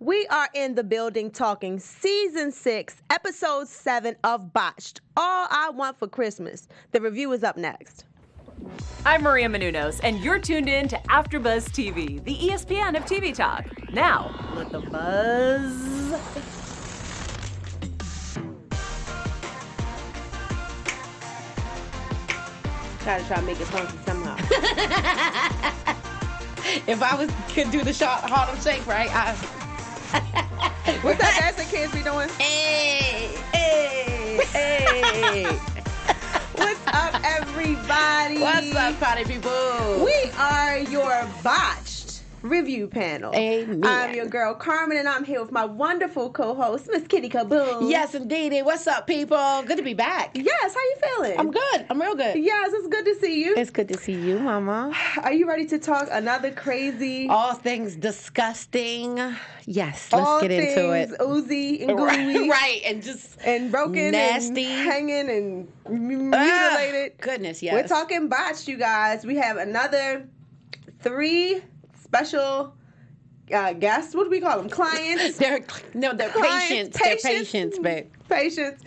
We are in the building talking season 6, episode 7 of Botched. All I Want for Christmas. The review is up next. I'm Maria Menounos, and you're tuned in to AfterBuzz TV, the ESPN of TV talk. Now, let the buzz... Try to make it funky somehow. If I could do the Harlem Shake, right? What's that dance the kids be doing? Hey. What's up, everybody? What's up, party people? We are your Botched review panel. Amen. I'm your girl, Carmen, and I'm here with my wonderful co-host, Miss Kittie Kaboom. Yes, indeed. What's up, people? Good to be back. Yes, how you feeling? I'm good. I'm real good. Yes, it's good to see you. It's good to see you, Mama. Are you ready to talk another crazy... All things disgusting. Yes, let's get into it. Oozy and gooey. Right, and just... And broken nasty. And hanging and mutilated. Goodness, yes. We're talking botched, you guys. We have another 3 special guests. What do we call them? Clients? They're Clients, patients. They're patients, babe. Patients.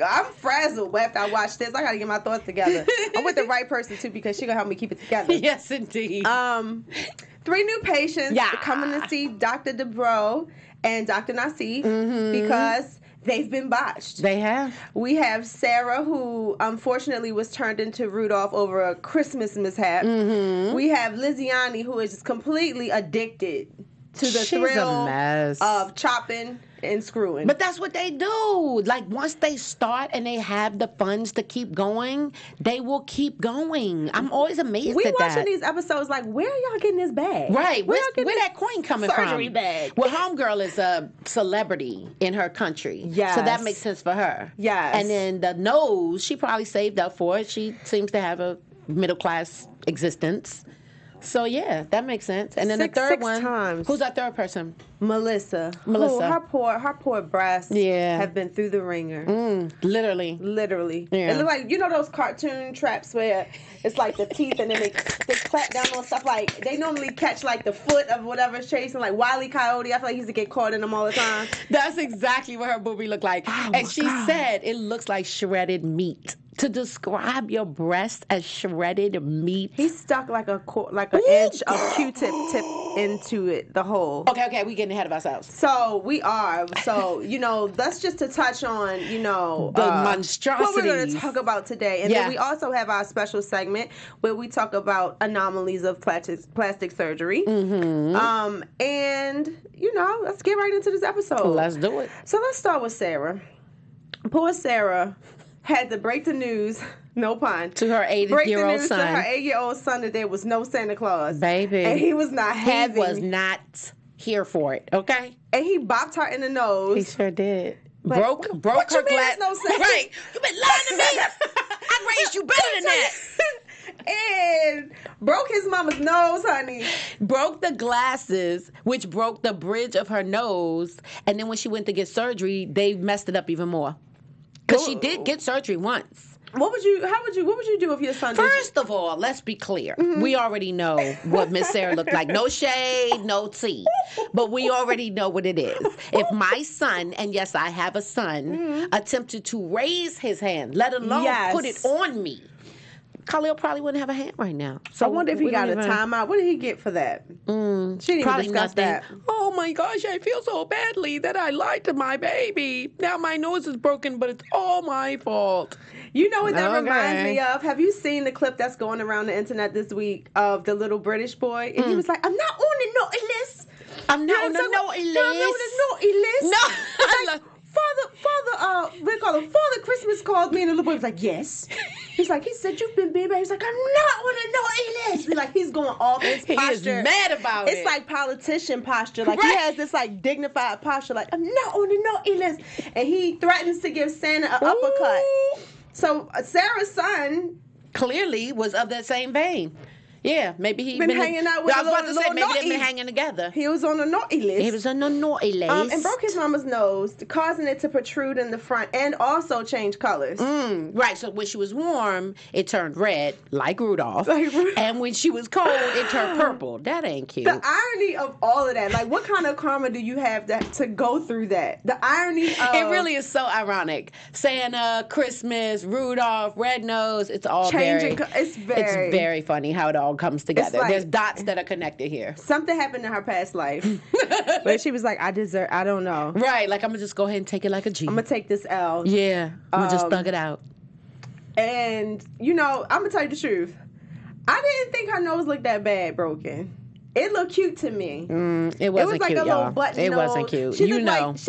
I'm frazzled after I watch this. I got to get my thoughts together. I'm with the right person, too, because she's going to help me keep it together. Yes, indeed. 3 new patients coming to see Dr. Debreaux and Dr. Nassif because they've been botched. They have. We have Sarah, who unfortunately was turned into Rudolph over a Christmas mishap. We have Lizzy, who is just completely addicted to the thrill of chopping and screwing. But that's what they do. Like, once they start and they have the funds to keep going, they will keep going. I'm always amazed at that. We watching these episodes like, where are y'all getting this bag? Right. Where that coin coming from? Surgery bag. Well, homegirl is a celebrity in her country. Yes. So that makes sense for her. Yes. And then the nose, she probably saved up for it. She seems to have a middle-class existence. So, yeah, that makes sense. And then the third one, times. Who's our third person? Melissa. Who, her poor breasts have been through the ringer. Literally. Yeah. It look like, you know those cartoon traps where it's like the teeth and then they clap down on stuff like, they normally catch like the foot of whatever's chasing, like Wile E. Coyote. I feel like he used to get caught in them all the time. That's exactly what her boobie looked like. Oh, and she said it looks like shredded meat. To describe your breast as shredded meat. He stuck like an inch of Q-tip tip into it, the hole. Okay, we getting ahead of ourselves. So we are. So, that's just to touch on, the monstrosities. What we're going to talk about today. And then we also have our special segment where we talk about anomalies of plastic surgery. And, let's get right into this episode. Let's do it. So let's start with Sarah. Poor Sarah had to break the news, no pun, to her 8-year-old son. To her 8-year-old son that there was no Santa Claus. Baby. And he was not He was not here for it, okay? And he bopped her in the nose. He sure did. Like, broke what her you mean glass. No sense? Right. You been lying to me. I raised you better than that. And broke his mama's nose, honey. Broke the glasses, which broke the bridge of her nose. And then when she went to get surgery, they messed it up even more. Because she did get surgery once. What would you do if your son did? First of all, let's be clear. We already know what Miss Sarah looked like. No shade, no tea. But we already know what it is. If my son, and yes, I have a son, attempted to raise his hand, let alone put it on me, Khalil probably wouldn't have a hand right now. So I wonder if he got a timeout. What did he get for that? She didn't even discuss that. Oh my gosh, I feel so badly that I lied to my baby. Now my nose is broken, but it's all my fault. You know what that reminds me of? Have you seen the clip that's going around the internet this week of the little British boy? And he was like, I'm not on the naughty list. I'm not on the naughty list. No, I'm not on the naughty list. No. Like, Father Christmas called me, and the little boy was like, yes. He's like, he said, you've been being bad. He's like, I'm not on the naughty list. Like, he's going off his posture. He is mad about it. It's like politician posture. Like, he has this, like, dignified posture. Like, I'm not on the naughty list. And he threatens to give Santa an uppercut. So, Sarah's son clearly was of that same vein. Yeah, maybe he been hanging out with I was about to say, maybe naughty. they've been hanging together. He was on the naughty list. He was on the naughty list. And broke his mama's nose, causing it to protrude in the front and also change colors. Right, so when she was warm, it turned red, like Rudolph. And when she was cold, it turned purple. That ain't cute. The irony of all of that, like, what kind of karma do you have to go through that? The irony of... It really is so ironic. Santa, Christmas, Rudolph, red nose, it's all changing. very... It's very funny how it all comes together. Like, there's dots that are connected here. Something happened in her past life. But she was like, I don't know. Right, like I'm going to just go ahead and take it like a G. I'm going to take this L. Yeah, I'm going to just thug it out. And, I'm going to tell you the truth. I didn't think her nose looked that bad broken. It looked cute to me. It wasn't like cute, a little button It nose. wasn't cute. She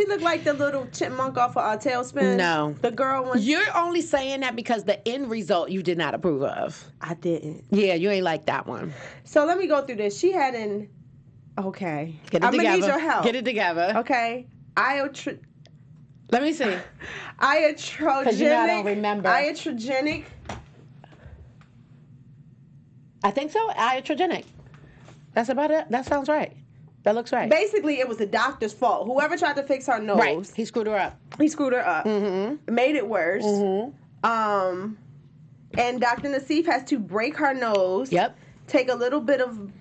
looked like the little chipmunk off of Tailspin. No. The girl one. You're only saying that because the end result you did not approve of. I didn't. Yeah, you ain't like that one. So let me go through this. She had an... Okay. Get it I'm together. Need your help. Get it together. Okay. Let me see. Iatrogenic. Because you know I don't remember. Iatrogenic. I think so. Iatrogenic. That's about it. That sounds right. That looks right. Basically, it was the doctor's fault. Whoever tried to fix her nose. Right. He screwed her up. Mm-hmm. Made it worse. Mm-hmm. And Dr. Nassif has to break her nose. Yep. Take a little bit of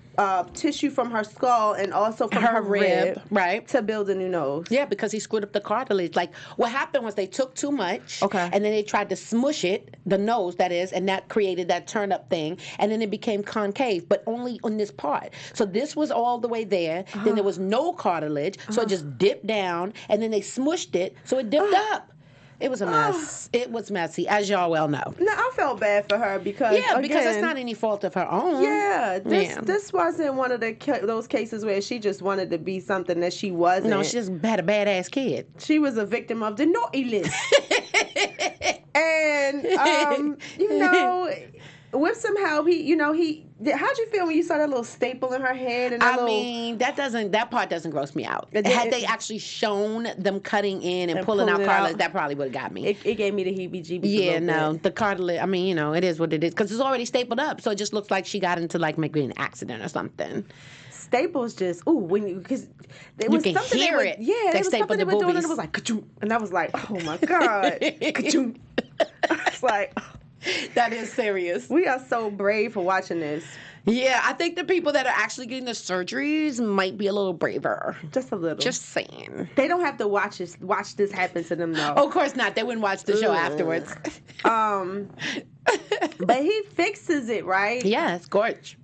tissue from her skull and also from her rib. Right. To build a new nose. Yeah, because he screwed up the cartilage. Like, what happened was they took too much. Okay. And then they tried to smush it, the nose, that is, and that created that turn-up thing. And then it became concave, but only on this part. So this was all the way there. Then there was no cartilage, so it just dipped down. And then they smushed it, so it dipped up. It was a mess. It was messy, as y'all well know. No, I felt bad for her because because it's not any fault of her own. Yeah, this wasn't one of those cases where she just wanted to be something that she wasn't. No, she just had a badass kid. She was a victim of the naughty list. And with some help, how'd you feel when you saw that little staple in her head? And that part doesn't gross me out. Had they actually shown them cutting in and pulling out cartilage, that probably would have got me. It gave me the heebie-jeebies. Yeah, no, the cartilage, it is what it is. Because it's already stapled up, so it just looks like she got into, maybe an accident or something. Staples just, because there you was can something hear it. Yeah, they stapled the boobies. Doing, and it was like, ka-choom. And I was like, oh my God. Ka-choom. It's like... That is serious. We are so brave for watching this. Yeah, I think the people that are actually getting the surgeries might be a little braver. Just a little. Just saying. They don't have to watch this happen to them, though. Oh, of course not. They wouldn't watch the show afterwards. But he fixes it, right? Yeah, it's gorgeous.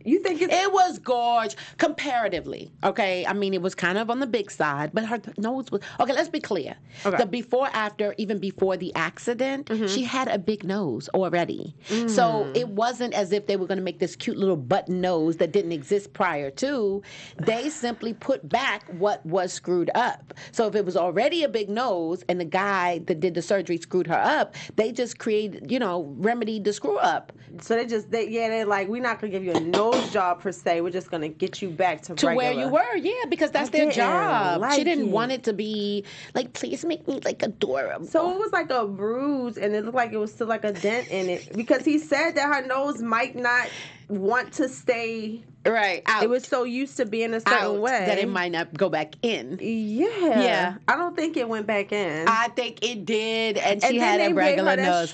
You think it was gorge comparatively, okay? It was kind of on the big side, but her nose was... Okay, let's be clear. Okay. The before, after, even before the accident, she had a big nose already. So it wasn't as if they were going to make this cute little button nose that didn't exist prior to. They simply put back what was screwed up. So if it was already a big nose and the guy that did the surgery screwed her up, they just created, remedied the screw up. So they're like, we're not going to give you a nose job per se. We're just going to get you back to regular. Where you were, yeah, because that's their job. She didn't want it to be like, please make me adorable. So it was like a bruise, and it looked like it was still like a dent in it, because he said that her nose might not want to stay out. It was so used to being a certain way that it might not go back in. Yeah. I don't think it went back in. I think it did, and she had a regular nose.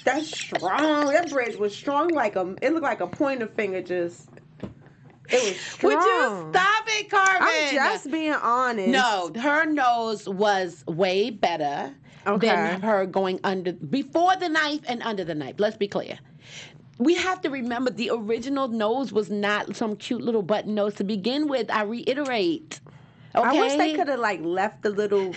That's strong. That bridge was strong, it looked like a pointer finger just. It was strong. Would you stop it, Carmen? I'm just being honest. No, her nose was way better than her going before the knife and under the knife. Let's be clear. We have to remember the original nose was not some cute little button nose to begin with. I reiterate. Okay? I wish they could have left the little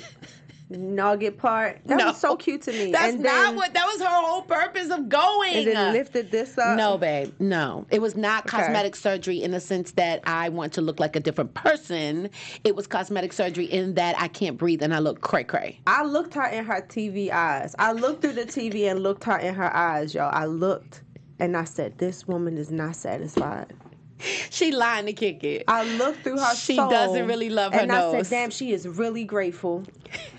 nugget part. That was so cute to me. That was her whole purpose of going. And then lifted this up. No, babe. No. It was not cosmetic surgery in the sense that I want to look like a different person. It was cosmetic surgery in that I can't breathe and I look cray-cray. I looked her in her TV eyes. I looked through the TV and looked her in her eyes, y'all. I looked. And I said, this woman is not satisfied. She lying to kick it. I looked through her She soul, doesn't really love her and nose. I said, damn, she is really grateful.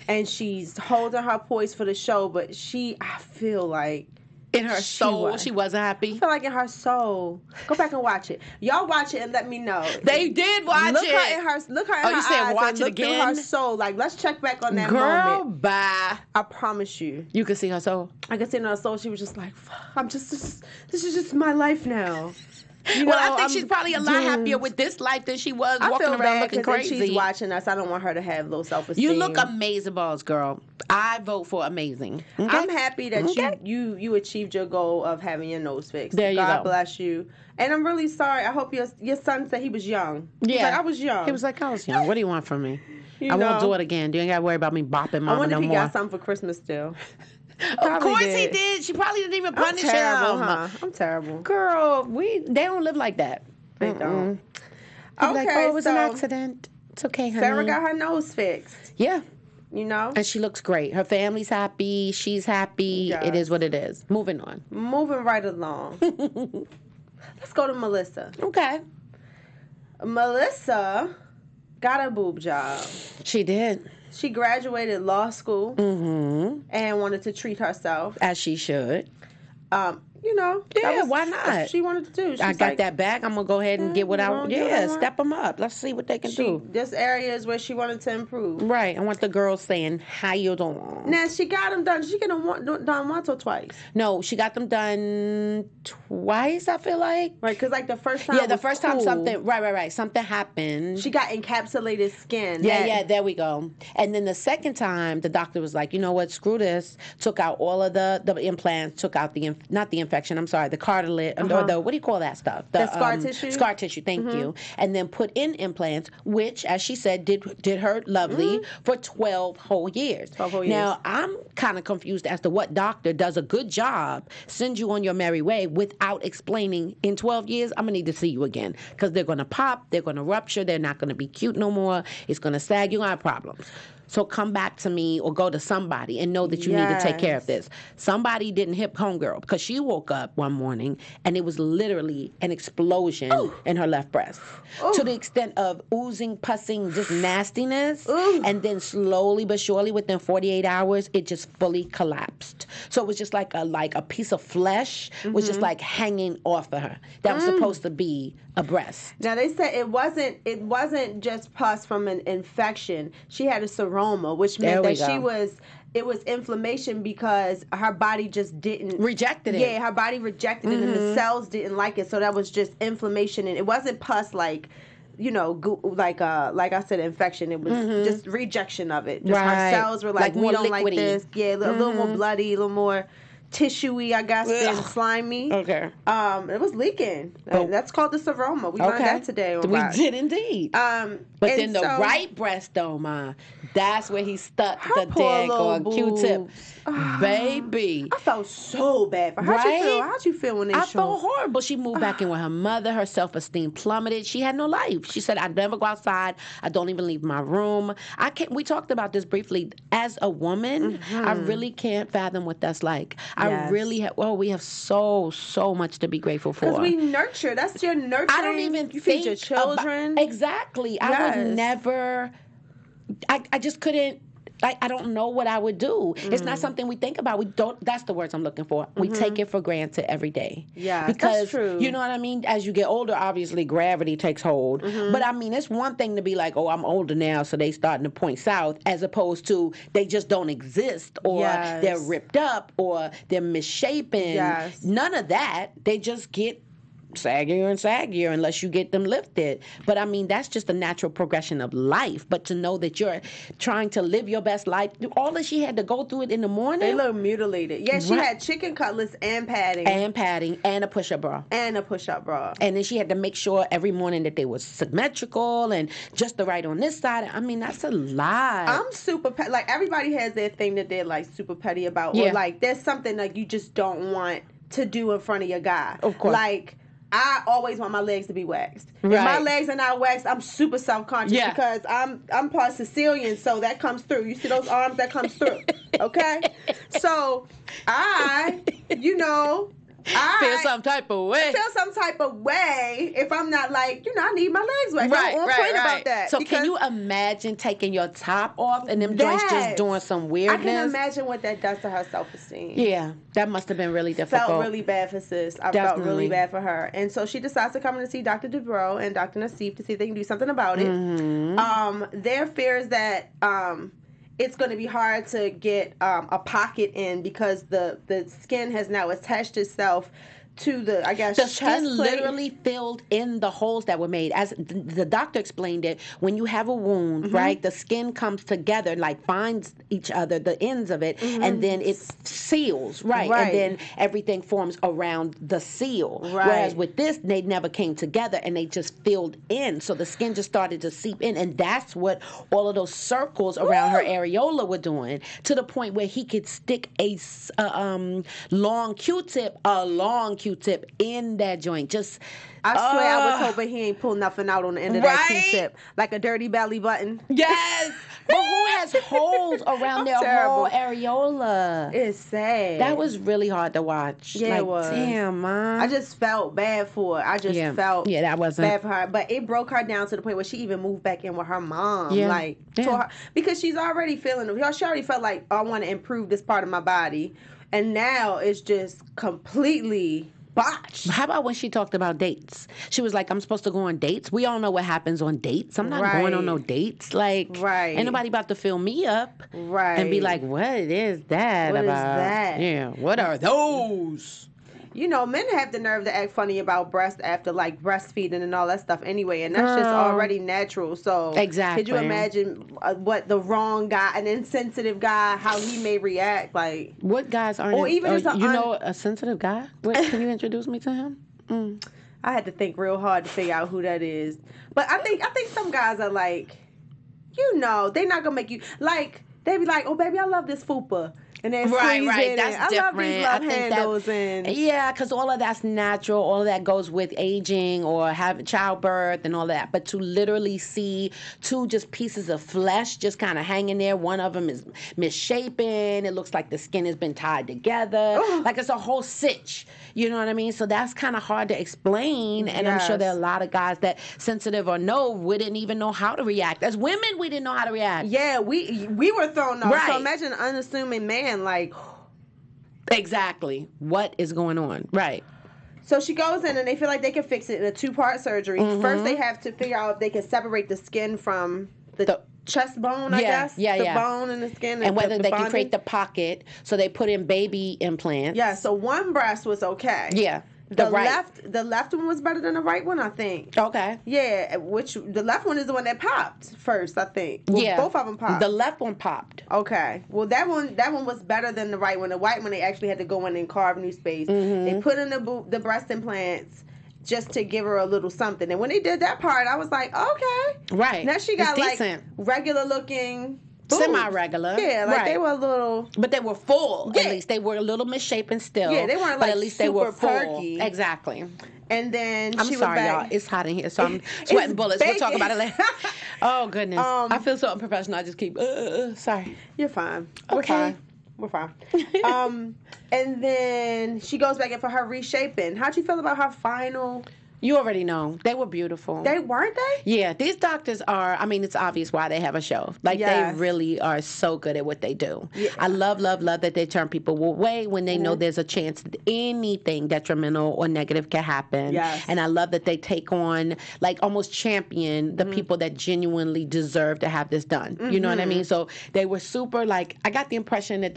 And she's holding her poise for the show, but I feel like In her soul, she wasn't happy. I feel like in her soul. Go back and watch it. Y'all watch it and let me know. They did watch look it. Look her in her you said eyes watch and it look again? through her soul. Like, let's check back on that Girl, moment. bye. I promise you. You can see her soul? I can see in her soul. She was just like, fuck, this is just my life now. You know, well, I think she's probably a lot happier with this life than she was walking around looking crazy. She's watching us. I don't want her to have low self-esteem. You look amazing, balls, girl. I vote for amazing. Okay? I'm happy that you achieved your goal of having your nose fixed. There you go. God bless you. And I'm really sorry. I hope your son said he was young. Yeah. Like, I was young. He was like, I was young. What do you want from me? I won't do it again. You ain't got to worry about me bopping mama no more. I wonder if he got something for Christmas still. Of course he did. She probably didn't even punish him. Huh? I'm terrible. Girl, they don't live like that. They don't. Okay, like, oh, it was an accident. It's okay, honey. Sarah got her nose fixed. Yeah. You know? And she looks great. Her family's happy. She's happy. Yes. It is what it is. Moving on. Moving right along. Let's go to Melissa. Okay. Melissa got a boob job. She did. She graduated law school and wanted to treat herself. As she should. You know. Yeah, why not? That's what she wanted to do. I got that back. I'm going to go ahead and get what I want. Yeah, step them up. Let's see what they can do. This area is where she wanted to improve. Right. I want the girls saying, how you doing? Now, she got them done. She get them done once or twice? No, she got them done twice, I feel like. Right, because like the first time the first time something, right. Something happened. She got encapsulated skin. Yeah, there we go. And then the second time, the doctor was like, you know what, screw this. Took out all of the implants, took out not the infection, I'm sorry, the cartilage, or the, what do you call that stuff? The scar tissue? Scar tissue, thank you. And then put in implants, which, as she said, did her lovely for 12 whole years. 12 whole years. Now, I'm kind of confused as to what doctor does a good job, sends you on your merry way without explaining, in 12 years, I'm going to need to see you again. Because they're going to pop, they're going to rupture, they're not going to be cute no more, it's going to sag, you're going to have problems. So come back to me or go to somebody and know that you need to take care of this. Somebody didn't hit homegirl because she woke up one morning and it was literally an explosion in her left breast. To the extent of oozing, pussing, just nastiness. And then slowly but surely within 48 hours, it just fully collapsed. So it was just like a piece of flesh was just like hanging off of her. That was supposed to be a breast. Now they said it wasn't just pus from an infection. She had a seroma, which meant that it was inflammation because her body just didn't rejected it. Yeah, her body rejected it and the cells didn't like it. So that was just inflammation, and it wasn't pus like, you know, like I said, infection. It was just rejection of it. Just her cells were like we don't liquidy. Like this. Yeah, a little more bloody, a little more tissuey, I guess, than slimy. Okay. It was leaking. That's called the seroma. We learned that today. We did indeed. But then the right breast, though, Ma, that's where he stuck the daggone Q-tip. Baby. I felt so bad for her. How'd you feel when they showed? I felt horrible. She moved back in with her mother. Her self-esteem plummeted. She had no life. She said, I never go outside. I don't even leave my room. We talked about this briefly. As a woman, I really can't fathom what that's like. I really we have so much to be grateful for. Because we nurture. That's your nurturing. I don't even you feed your children. Exactly. I would never. I just couldn't. I don't know what I would do. It's not something we think about. We don't. That's the words I'm looking for. We take it for granted every day. Yeah, because that's true. You know what I mean. As you get older, obviously gravity takes hold. But I mean, it's one thing to be like, oh, I'm older now, so they starting to point south, as opposed to they just don't exist, or they're ripped up, or they're misshapen. Yes. None of that. They just get saggier and saggier unless you get them lifted. But I mean, that's just a natural progression of life. But to know that you're trying to live your best life, all that she had to go through it in the morning. They look mutilated. Yeah, she had chicken cutlets and padding. And a push-up bra. And then she had to make sure every morning that they were symmetrical and just the right on this side. I mean, that's a lot. I'm super petty. Like, everybody has their thing that they're like super petty about. Or like, there's something like you just don't want to do in front of your guy. Of course. Like, I always want my legs to be waxed. Right. If my legs are not waxed, I'm super self-conscious because I'm part Sicilian, so that comes through. You see those arms? That comes through. Okay? So I, feel some type of way. Feel some type of way if I'm not like, I need my legs waxed. I'm on point about that. So can you imagine taking your top off and them joints just doing some weirdness? I can imagine what that does to her self-esteem. Yeah, that must have been really difficult. Felt really bad for sis. I felt really bad for her. And so she decides to come in to see Dr. Debreaux and Dr. Nassif to see if they can do something about it. Their fear is that it's going to be hard to get a pocket in because the skin has now attached itself to the chest skin plate. literally filled in the holes that were made. As the doctor explained it, when you have a wound, right, the skin comes together, like finds each other, the ends of it, and then it seals, right, and then everything forms around the seal. Right. Whereas with this, they never came together and they just filled in, so the skin just started to seep in, and that's what all of those circles around her areola were doing, to the point where he could stick a long Q-tip in that joint. Just I swear I was hoping he ain't pull nothing out on the end of that Q-tip. Like a dirty belly button. Yes. But who has holes around their whole areola? It's sad. That was really hard to watch. Yeah, it was. Damn, Mom. I just felt bad for her. I just felt that wasn't bad for her. But it broke her down to the point where she even moved back in with her mom. Yeah. Like, to her, because she's already feeling, she already felt like, I want to improve this part of my body. And now it's just completely botched. How about when she talked about dates? She was like, I'm supposed to go on dates. We all know what happens on dates. I'm not going on no dates. Like, ain't nobody about to fill me up and be like, what is that what about? Is that? Yeah, what are those? Men have the nerve to act funny about breast after like breastfeeding and all that stuff anyway, and that's just already natural. So exactly, could you imagine what the wrong guy, an insensitive guy, how he may react? Like, what guys aren't? Or even a sensitive guy? Can you introduce me to him? I had to think real hard to figure out who that is, but I think some guys are like, they're not gonna make you like. They be like, oh baby, I love this fupa. And then right. That's different. I love these love handles because all of that's natural. All of that goes with aging or having childbirth and all that. But to literally see two just pieces of flesh just kind of hanging there, one of them is misshapen. It looks like the skin has been tied together, like it's a whole stitch. You know what I mean? So that's kind of hard to explain. And I'm sure there are a lot of guys that, sensitive or no, wouldn't even know how to react. As women, we didn't know how to react. Yeah, we were thrown off. So imagine an unassuming man. Like, exactly what is going on, right? So she goes in and they feel like they can fix it in a 2-part surgery. First, they have to figure out if they can separate the skin from the chest bone, I guess. The bone and the skin. And whether they can create the pocket. So they put in baby implants. Yeah, so one breast was okay. Yeah. The left one was better than the right one, I think. Okay. Yeah, which the left one is the one that popped first, I think. Well, both of them popped. The left one popped. Okay. Well, that one was better than the right one. The right one, they actually had to go in and carve new space. They put in the breast implants just to give her a little something. And when they did that part, I was like, okay. Right. Now she got like regular looking. Semi-regular. Yeah, like they were a little... But they were full, at least. They were a little misshapen still. Yeah, they weren't but at least they were full. Perky. Exactly. And then I'm sorry, y'all. It's hot in here, so I'm sweating bullets. We'll talk about it later. Oh, goodness. I feel so unprofessional. I just keep... sorry. You're fine. Okay. We're fine. And then she goes back in for her reshaping. How'd you feel about her final... You already know. They were beautiful. Weren't they? Yeah. These doctors are, it's obvious why they have a show. Like, they really are so good at what they do. Yeah. I love that they turn people away when they know there's a chance that anything detrimental or negative can happen. Yes. And I love that they take on, like, almost champion the people that genuinely deserve to have this done. You know what I mean? So they were super, like, I got the impression that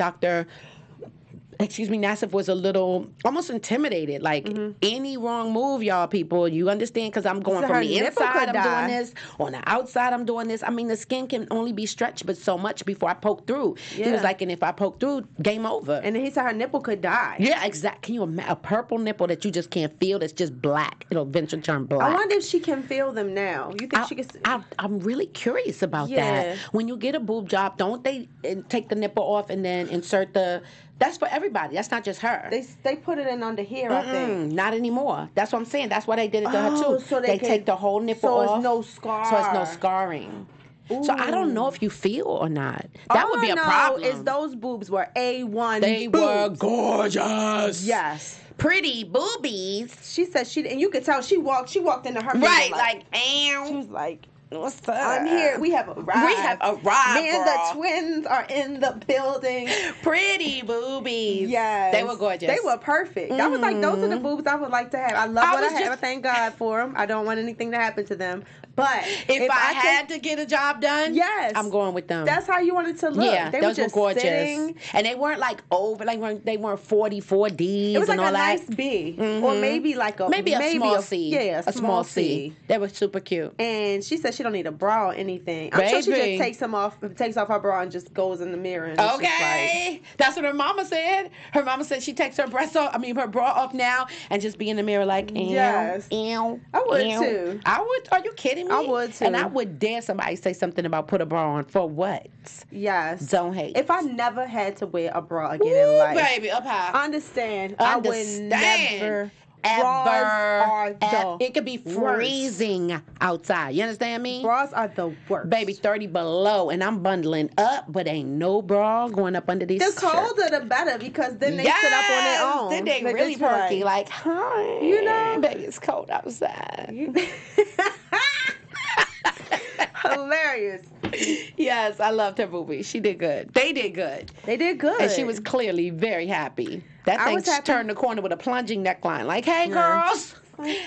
Nassif was a little almost intimidated. Like, any wrong move, y'all people, you understand? Because I'm going from the inside, I'm doing this. On the outside, I'm doing this. The skin can only be stretched but so much before I poke through. Yeah. He was like, and if I poke through, game over. And then he said her nipple could die. Yeah, exactly. Can you imagine a purple nipple that you just can't feel that's just black? It'll eventually turn black. I wonder if she can feel them now. You think she can? I'm really curious about that. When you get a boob job, don't they take the nipple off and then insert the... That's for everybody. That's not just her. They put it in under here, I think. Not anymore. That's what I'm saying. That's why they did it to her, too. So they take the whole nipple off. So it's no scar. So it's no scarring. Ooh. So I don't know if you feel or not. That All would be I a problem. Is those boobs were A1 They boobs. were gorgeous. Yes. Pretty boobies. She said and you could tell she walked into her right, like, ow. She was like, what's up? I'm here. We have arrived. Man, girl. the twins are in the building. Pretty boobies. Yes. They were gorgeous. They were perfect. I was like, those are the boobs I would like to have. I love what I have. I thank God for them. I don't want anything to happen to them. But if I had to get a job done, yes, I'm going with them. That's how you wanted to look. Yeah, those were gorgeous. Sitting. And they weren't like over, like they weren't 44Ds. It was like and all a that. nice B, or maybe like a small C. Yeah, a small C. They were super cute. And she said she don't need a bra or anything. I'm sure she just takes off her bra and just goes in the mirror. And okay, that's what her mama said. Her mama said she takes her her bra off now and just be in the mirror like, yes, I would too. I would. Are you kidding me? I would too. And I would dare somebody say something about put a bra on for what? Yes. Don't hate. If I never had to wear a bra again in life, baby, up high. Understand. I would never. Ever. It could be worst. Freezing outside. You understand me? Bras are the worst. Baby, 30 below, and I'm bundling up, but ain't no bra going up under these The colder the better, because then they sit up on their own. Then they really perky, like, hi. You know? Baby, it's cold outside. Hilarious. Yes, I loved her boobies. She did good. They did good. They did good. And she was clearly very happy. That thing turned the corner with a plunging neckline. Like, hey, girls,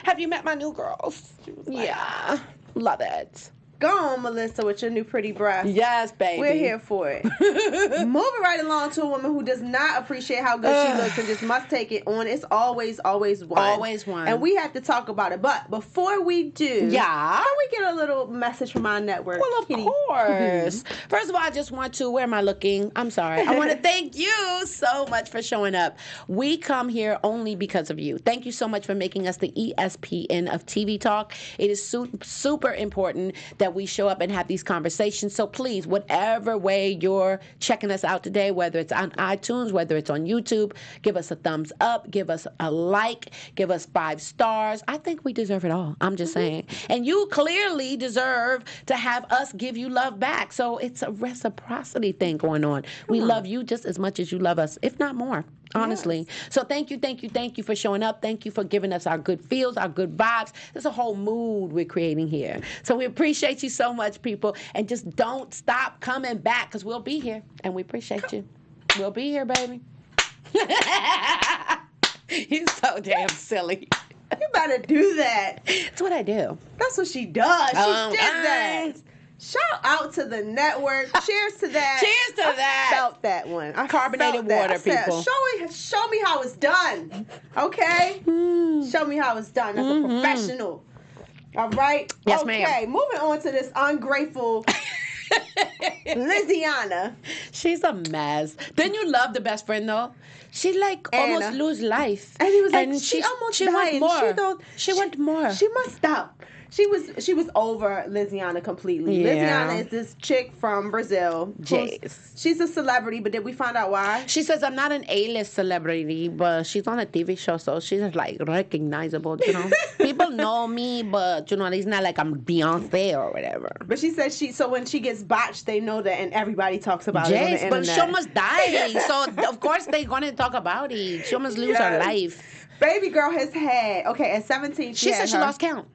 have you met my new girls? Yeah, love it. Go on, Melissa, with your new pretty breasts. Yes, baby. We're here for it. Moving right along to a woman who does not appreciate how good she looks and just must take it on. It's always one. Always one. And we have to talk about it. But before we do, can we get a little message from our network? Well, of course. First of all, I just want to, where am I looking? I'm sorry. I want to thank you so much for showing up. We come here only because of you. Thank you so much for making us the ESPN of TV talk. It is super important that we show up and have these conversations. So please, whatever way you're checking us out today, whether it's on iTunes, whether it's on YouTube, give us a thumbs up, give us a like, give us 5 stars. I think we deserve it all. I'm just saying. And you clearly deserve to have us give you love back. So it's a reciprocity thing going on. We love you just as much as you love us, if not more. Honestly. Yes. So thank you for showing up. Thank you for giving us our good feels, our good vibes. There's a whole mood we're creating here. So we appreciate you so much, people. And just don't stop coming back, because we'll be here. And we appreciate you. We'll be here, baby. You're so damn silly. You better do that. That's what I do. That's what she does. She did that. Shout out to the network. Cheers to that. Cheers to that. I felt that one. Carbonated water, people. Show me how it's done. Okay? Show me how it's done as a professional. All right? Yes, ma'am. Okay, moving on to this ungrateful Lizziana. She's a mess. Didn't you love the best friend, though? She almost lose life. And he was like, she almost died. She want more. She must stop. She was over Lizziana completely. Yeah. Lizziana is this chick from Brazil. She's a celebrity, but did we find out why? She says, I'm not an A-list celebrity, but she's on a TV show, so she's like recognizable, you know. People know me, but, you know, it's not like I'm Beyonce or whatever. But she said so when she gets botched, they know that, and everybody talks about it on the internet. But she almost died, so of course they're going to talk about it. She almost lose her life. Baby girl has had, at 17, she said she lost count.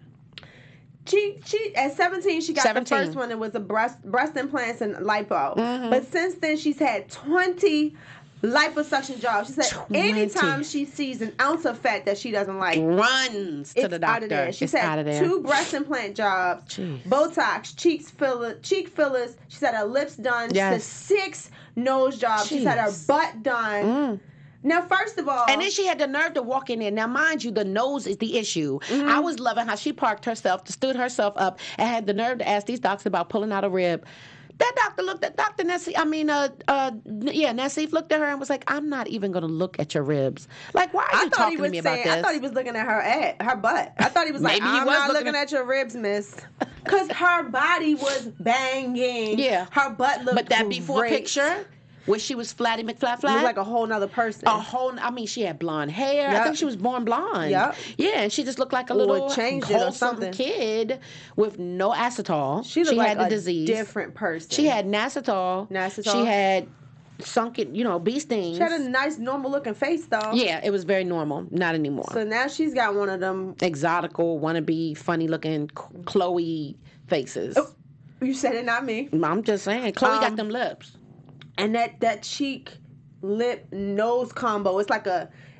She at 17 she got the first one. It was a breast implants and lipo. But since then she's had 20 liposuction jobs. She said 20. Anytime she sees an ounce of fat that she doesn't like, runs to the doctor. Out of there. She's had 2 breast implant jobs, Botox, cheek fillers. She's had her lips done. Yes. She's had 6 nose jobs. She's had her butt done. Now, first of all... And then she had the nerve to walk in there. Now, mind you, the nose is the issue. I was loving how she parked herself, stood herself up, and had the nerve to ask these docs about pulling out a rib. That doctor looked at Nassif. Nassif looked at her and was like, I'm not even going to look at your ribs. Like, why are you talking to me about this? I thought he was looking at her butt. I thought he was like, I'm not looking at your ribs, miss. Because her body was banging. Yeah. Her butt looked great. But that before picture... where she was flatty McFlat. She was like a whole nother person. She had blonde hair. Yep. I think she was born blonde. Yep. Yeah, and she just looked like a little wholesome kid with no acetol. She looked like a disease. Different person. She had Nassitol. She had sunken, bee stings. She had a nice, normal-looking face, though. Yeah, it was very normal. Not anymore. So now she's got one of them... exotical, wannabe, funny-looking Chloe faces. Oh, you said it, not me. I'm just saying. Chloe got them lips. And that cheek, lip, nose combo.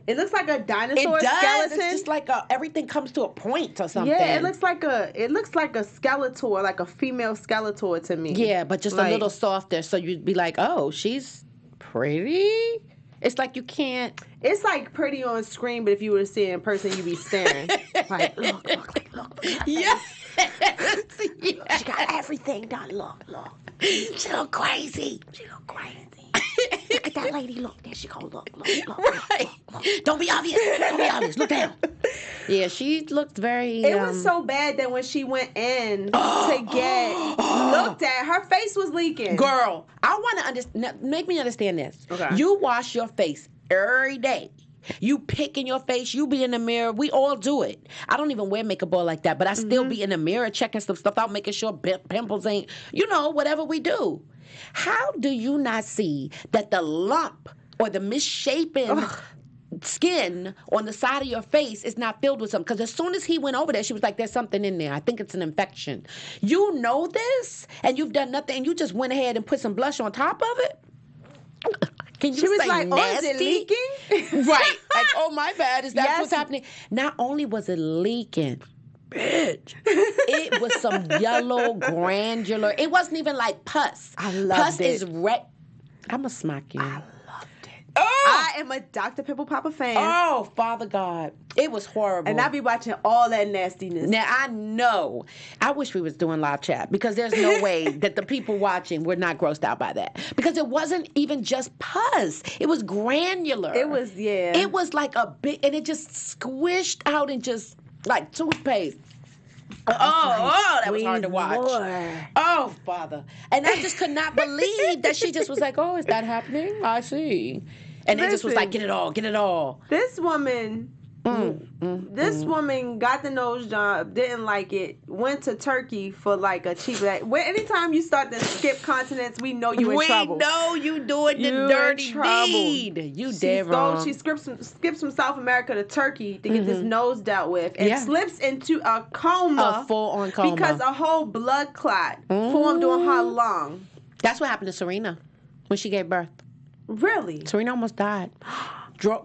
It looks like a dinosaur skeleton. It's just like everything comes to a point or something. Yeah, it looks like a Skeletor, like a female Skeletor to me. Yeah, but just a little softer, so you'd be like, oh, she's pretty. It's like you can't. It's like pretty on screen, but if you were to see it in person, you'd be staring. Like, look. Yeah. She got everything done. Look. She look crazy. Look at that lady. Look, there she go. Look. Right. Look. Don't be obvious. Look down. Yeah, she looked very... It was so bad that when she went in to get looked at, her face was leaking. Girl, I want to understand... Make me understand this. Okay. You wash your face every day. You pick in your face. You be in the mirror. We all do it. I don't even wear makeup all like that, but I still be in the mirror checking some stuff out, making sure pimples ain't... whatever we do. How do you not see that the lump or the misshapen skin on the side of your face is not filled with something? Because as soon as he went over there, she was like, there's something in there. I think it's an infection. You know this, and you've done nothing, and you just went ahead and put some blush on top of it? Can you She was say like, nasty? oh, is it leaking? Right. Like, oh, my bad. Is that Yes. what's happening? Not only was it leaking, bitch, it was some yellow granular. It wasn't even like pus. I loved it. Pus is red. I'm going to smack you. I loved it. Oh! I am a Dr. Pimple Popper fan. Oh, Father God. It was horrible. And I be watching all that nastiness. Now, I know. I wish we was doing live chat because there's no way that the people watching were not grossed out by that. Because it wasn't even just pus. It was granular. It was, yeah. It was like a big, and it just squished out and just like toothpaste. That was hard to watch. More. Oh, Father. And I just could not believe that she just was like, oh, is that happening? I see. And it just was like, get it all. This woman... This woman got the nose job, didn't like it, went to Turkey for like a cheap... anytime you start to skip continents, we know you in trouble. We know you doing the dirty deed. You dead wrong. She skips from South America to Turkey to get this nose dealt with and slips into a coma. A full-on coma. Because a whole blood clot formed on her lung. That's what happened to Serena when she gave birth. Really? Serena almost died.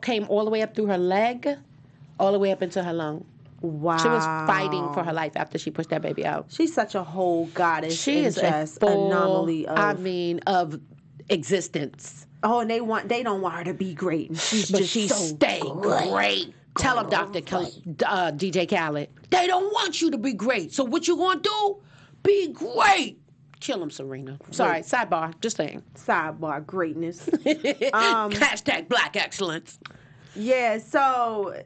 Came all the way up through her leg, all the way up into her lung. Wow. She was fighting for her life after she pushed that baby out. She's such a whole goddess. She is just a full, anomaly of existence. Oh, and they don't want her to be great. And she's so staying great. Tell them, DJ Khaled. They don't want you to be great. So what you gonna do? Be great. Kill him, Serena. Sorry, sidebar. Just saying. Sidebar, greatness. Hashtag Black excellence. Yeah, so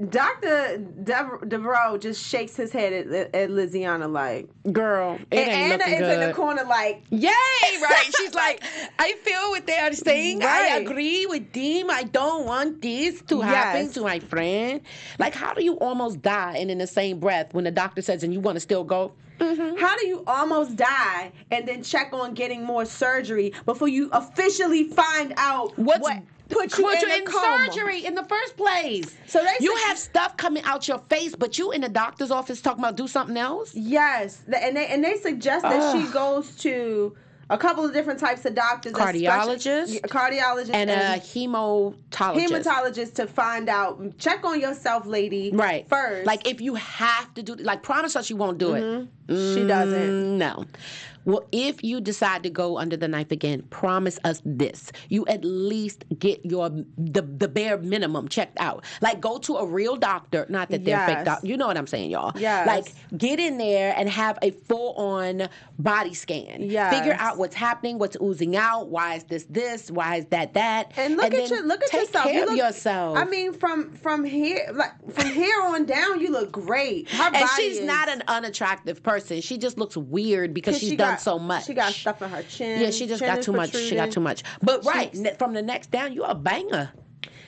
Dr. Debreaux just shakes his head at Liziana like, girl, it ain't Anna looking is good. in the corner like, yay, right? She's like, I feel what they are saying. Right. I agree with them. I don't want this to happen to my friend. Like, how do you almost die and in the same breath when the doctor says, and you want to still go? Mm-hmm. How do you almost die and then check on getting more surgery before you officially find out what put you in surgery in the first place? So you have stuff coming out your face, but you in the doctor's office talking about do something else? Yes, and they suggest that she goes to a couple of different types of doctors, cardiologist, and a hematologist to find out. Check on yourself, lady. Right. First, like if you have to do, like promise us you won't do it. She doesn't. No. Well, if you decide to go under the knife again, promise us this. You at least get the bare minimum checked out. Like, go to a real doctor. Not that they're fake doctors. You know what I'm saying, y'all. Yes. Like, get in there and have a full-on body scan. Yes. Figure out what's happening, what's oozing out. Why is this? Why is that? And look at yourself. Take care of yourself. I mean, from here on down, you look great. Her body she's not an unattractive person. She just looks weird because she's done so much. She got stuff in her chin. Yeah, she just got too much. She got too much. But from the next down, you're a banger.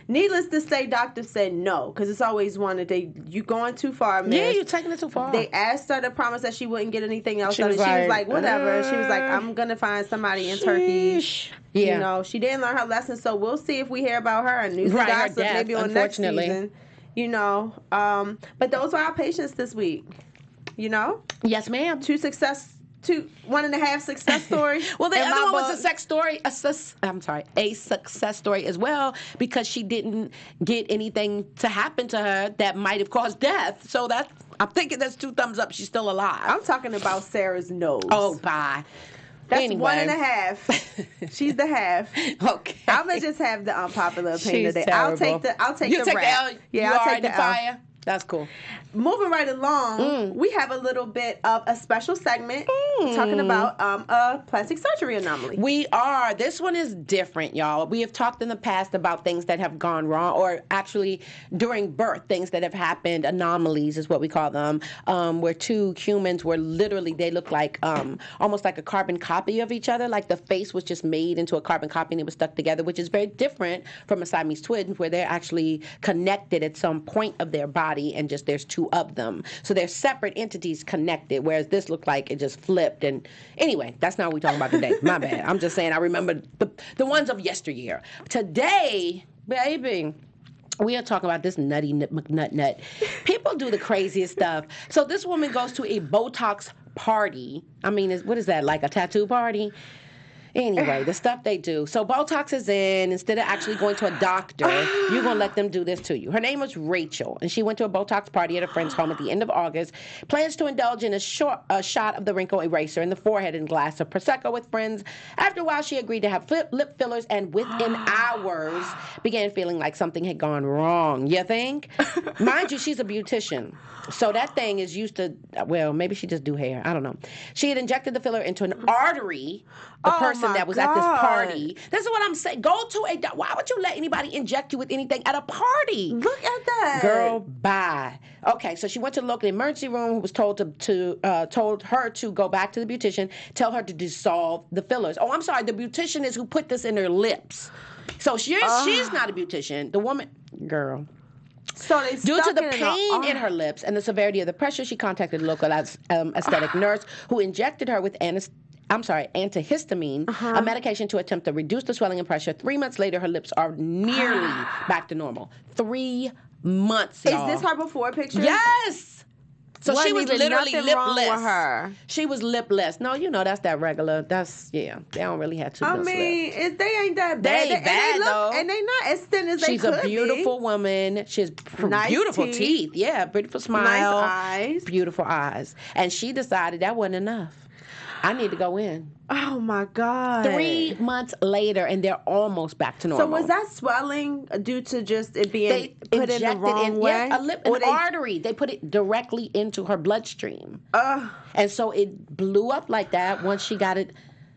Needless to say, doctors said no, because it's always one that you going too far, man. Yeah, you're taking it too far. They asked her to promise that she wouldn't get anything else done, She and she was like, whatever. She was like, I'm going to find somebody in Turkey. Yeah. You know, she didn't learn her lesson, so we'll see if we hear about her and news and gossip maybe on next season. You know, but those were our patients this week. You know? Yes, ma'am. 1.5 success stories. Well, the other one was a success story as well, because she didn't get anything to happen to her that might have caused death. So I'm thinking that's 2 thumbs up. She's still alive. I'm talking about Sarah's nose. Oh, bye. That's anyway. 1.5. She's the half. Okay. I'm gonna just have the unpopular opinion today. Terrible. I'll take the rap. L. Yeah, I'll take the fire. L. That's cool. Moving right along, we have a little bit of a special segment talking about a plastic surgery anomaly. We are. This one is different, y'all. We have talked in the past about things that have gone wrong, or actually during birth, things that have happened, anomalies is what we call them, where 2 humans were literally, they look like almost like a carbon copy of each other, like the face was just made into a carbon copy and it was stuck together, which is very different from a Siamese twin, where they're actually connected at some point of their body, and just there's 2 of them. So they're separate entities connected, whereas this looked like it just flipped. And anyway, that's not what we're talking about today. My bad. I'm just saying I remember the ones of yesteryear. Today, baby, we are talking about this nutty McNut. People do the craziest stuff. So this woman goes to a Botox party. I mean, what is that, like a tattoo party? Anyway, the stuff they do. So Botox is in. Instead of actually going to a doctor, you're going to let them do this to you. Her name was Rachel, and she went to a Botox party at a friend's home at the end of August. Plans to indulge in a shot of the wrinkle eraser in the forehead and glass of Prosecco with friends. After a while, she agreed to have lip fillers, and within hours, began feeling like something had gone wrong. You think? Mind you, she's a beautician. So that thing is used to, well, maybe she just do hair. I don't know. She had injected the filler into an artery. The person that was at this party. This is what I'm saying. Go to why would you let anybody inject you with anything at a party? Look at that. Girl, bye. Okay, so she went to the local emergency room, who was told told her to go back to the beautician, tell her to dissolve the fillers. Oh, I'm sorry. The beautician is who put this in her lips. So she's not a beautician. The woman, girl. So they due to the pain in her lips and the severity of the pressure, she contacted a local aesthetic nurse who injected her with antihistamine, a medication to attempt to reduce the swelling and pressure. 3 months later, her lips are nearly back to normal. 3 months, y'all. Is this her before picture? Yes. So she was literally lipless. Wrong with her. She was lipless. No, you know that's that regular. They don't really have 2 lips. I mean, they ain't that bad. They ain't bad though, and they not as thin as they could be. She's a beautiful woman. She has beautiful teeth. Yeah, beautiful smile. Nice eyes. Beautiful eyes. And she decided that wasn't enough. I need to go in. Oh my God. 3 months later, and they're almost back to normal. So was that swelling due to just it being put in the wrong way? Yeah, an artery. They put it directly into her bloodstream. And so it blew up like that once she got it.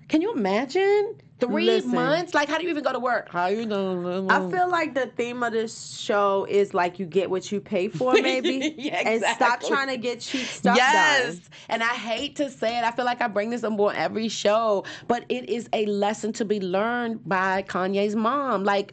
Can you imagine? 3 months? Like, how do you even go to work? How you doing? I feel like the theme of this show is like you get what you pay for, maybe. Yeah, exactly. And stop trying to get cheap stuff done. And I hate to say it. I feel like I bring this up on every show, but it is a lesson to be learned by Kanye's mom. Like,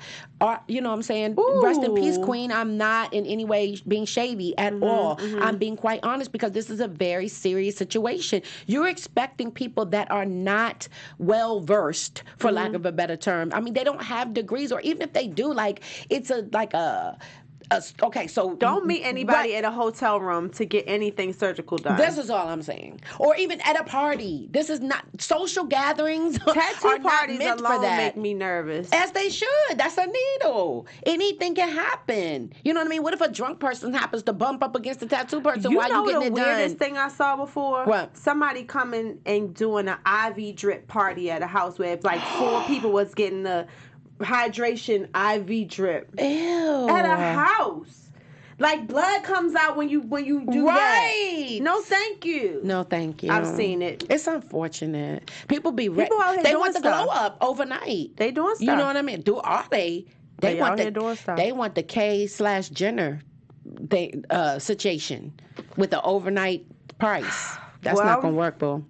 you know what I'm saying? Ooh. Rest in peace, Queen. I'm not in any way being shady at all. I'm being quite honest, because this is a very serious situation. You're expecting people that are not well-versed, for lack of a better term. I mean, they don't have degrees, or even if they do, like, it's okay, so don't meet anybody at a hotel room to get anything surgical done. This is all I'm saying. Or even at a party. This is not social gatherings. Tattoo parties alone make me nervous. As they should. That's a needle. Anything can happen. You know what I mean? What if a drunk person happens to bump up against a tattoo person while you getting it done? You know the weirdest thing I saw before? What? Somebody coming and doing an IV drip party at a house where like 4 people was getting the hydration IV drip. Ew. At a house. Like blood comes out when you do right. that. No, thank you. No, thank you. I've seen it. It's unfortunate. People out here they doing want the stuff. glow up overnight. They doing stuff. You know what I mean? Are they? They want the K/Jenner situation with the overnight price. That's not gonna work, boo.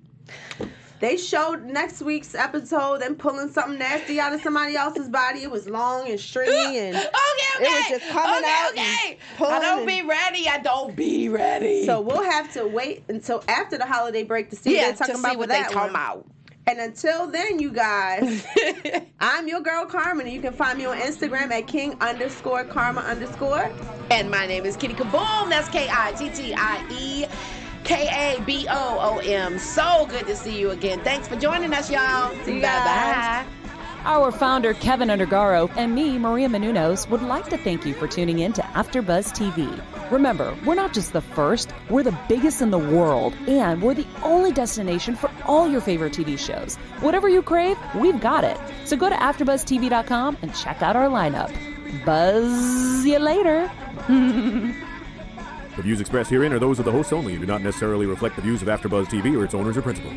They showed next week's episode them pulling something nasty out of somebody else's body. It was long and stringy and it was just coming out. I don't be ready. I don't be ready. So we'll have to wait until after the holiday break to see what they're talking about. What they talking about. And until then, you guys, I'm your girl Carmen, and you can find me on Instagram at king_karma_. And my name is Kittie Kaboom. That's KITTIE KABOOM. So good to see you again. Thanks for joining us, y'all. See you guys. Bye-bye. Our founder, Kevin Undergaro, and me, Maria Menounos, would like to thank you for tuning in to AfterBuzz TV. Remember, we're not just the first, we're the biggest in the world, and we're the only destination for all your favorite TV shows. Whatever you crave, we've got it. So go to AfterBuzzTV.com and check out our lineup. Buzz you later. The views expressed herein are those of the hosts only and do not necessarily reflect the views of AfterBuzz TV or its owners or principals.